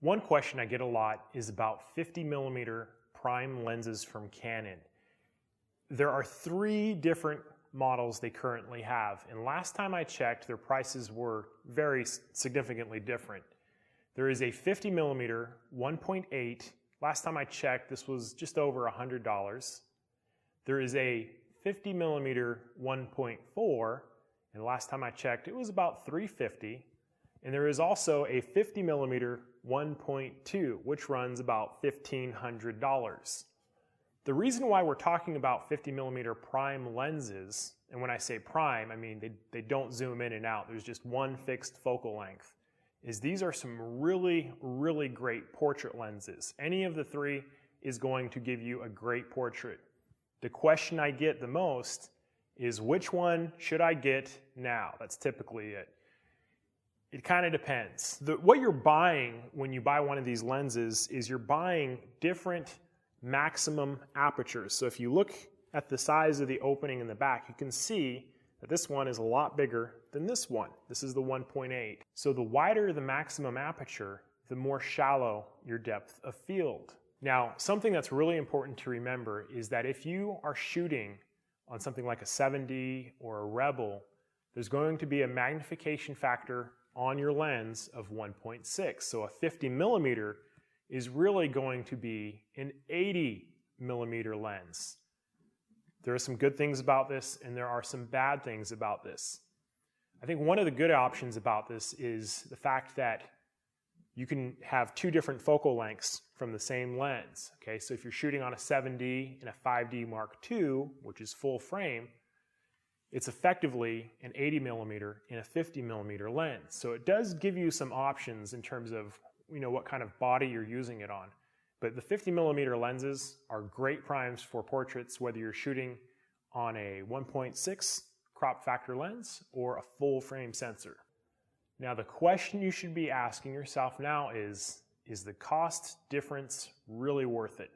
One question I get a lot is about 50mm prime lenses from Canon. There are 3 different models they currently have, and last time I checked, their prices were very significantly different. There is a 50mm 1.8. Last time I checked, this was just over $100. There is a 50mm 1.4, and last time I checked, it was about $350. And there is also a 50mm 1.2, which runs about $1,500. The reason why we're talking about 50mm prime lenses, and when I say prime, I mean they don't zoom in and out, there's just one fixed focal length, is these are some really, really great portrait lenses. Any of the 3 is going to give you a great portrait. The question I get the most is, which one should I get now? That's typically it. It kind of depends. What you're buying when you buy one of these lenses is you're buying different maximum apertures. So if you look at the size of the opening in the back, you can see that this one is a lot bigger than this one. This is the 1.8. So the wider the maximum aperture, the more shallow your depth of field. Now, something that's really important to remember is that if you are shooting on something like a 7D or a Rebel, there's going to be a magnification factor on your lens of 1.6. So a 50mm is really going to be an 80mm lens. There are some good things about this, and there are some bad things about this. I think one of the good options about this is the fact that you can have 2 different focal lengths from the same lens. Okay, so if you're shooting on a 7D and a 5D Mark II, which is full frame, it's effectively an 80mm and a 50mm lens. So it does give you some options in terms of what kind of body you're using it on. But the 50mm lenses are great primes for portraits, whether you're shooting on a 1.6 crop factor lens or a full frame sensor. Now the question you should be asking yourself now is the cost difference really worth it?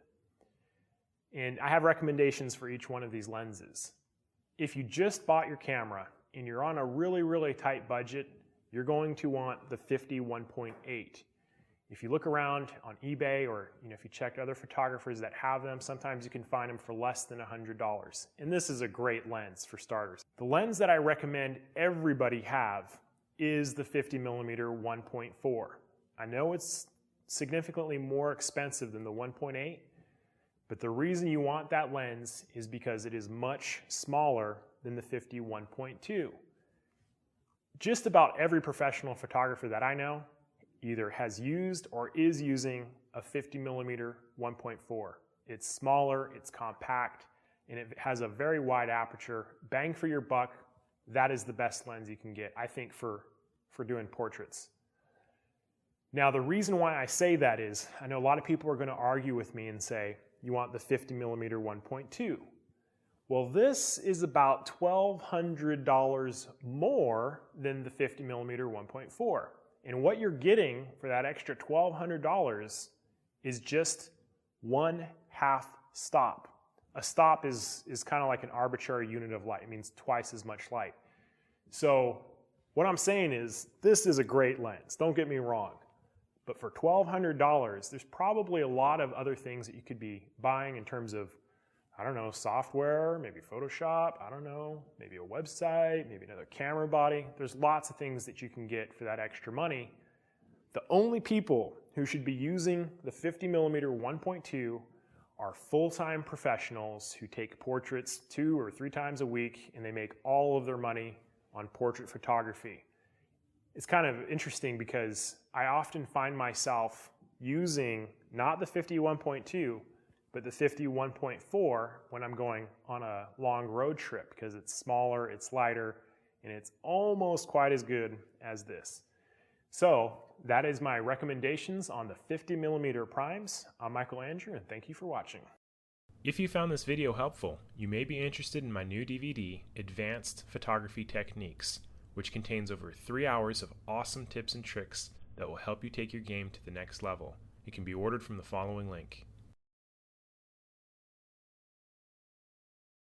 And I have recommendations for each one of these lenses. If you just bought your camera and you're on a really, really tight budget, you're going to want the 50 1.8. If you look around on eBay or if you check other photographers that have them, sometimes you can find them for less than $100. And this is a great lens for starters. The lens that I recommend everybody have is the 50mm 1.4. I know it's significantly more expensive than the 1.8, but the reason you want that lens is because it is much smaller than the 50 1.2. Just about every professional photographer that I know either has used or is using a 50mm 1.4. It's smaller, it's compact, and it has a very wide aperture. Bang for your buck, that is the best lens you can get, I think, for doing portraits. Now, the reason why I say that is, I know a lot of people are going to argue with me and say, you want the 50mm 1.2. Well, this is about $1,200 more than the 50mm 1.4. And what you're getting for that extra $1,200 is just 1/2 stop. A stop is kind of like an arbitrary unit of light. It means twice as much light. So what I'm saying is, this is a great lens. Don't get me wrong. But for $1,200, there's probably a lot of other things that you could be buying in terms of, I don't know, software, maybe Photoshop, I don't know, maybe a website, maybe another camera body. There's lots of things that you can get for that extra money. The only people who should be using the 50mm 1.2 are full-time professionals who take portraits 2 or 3 times a week, and they make all of their money on portrait photography. It's kind of interesting because I often find myself using not the 50 1.2, but the 50 1.4 when I'm going on a long road trip, because it's smaller, it's lighter, and it's almost quite as good as this. So that is my recommendations on the 50mm primes. I'm Michael Andrew, and thank you for watching. If you found this video helpful, you may be interested in my new DVD, Advanced Photography Techniques, which contains over 3 hours of awesome tips and tricks that will help you take your game to the next level. It can be ordered from the following link.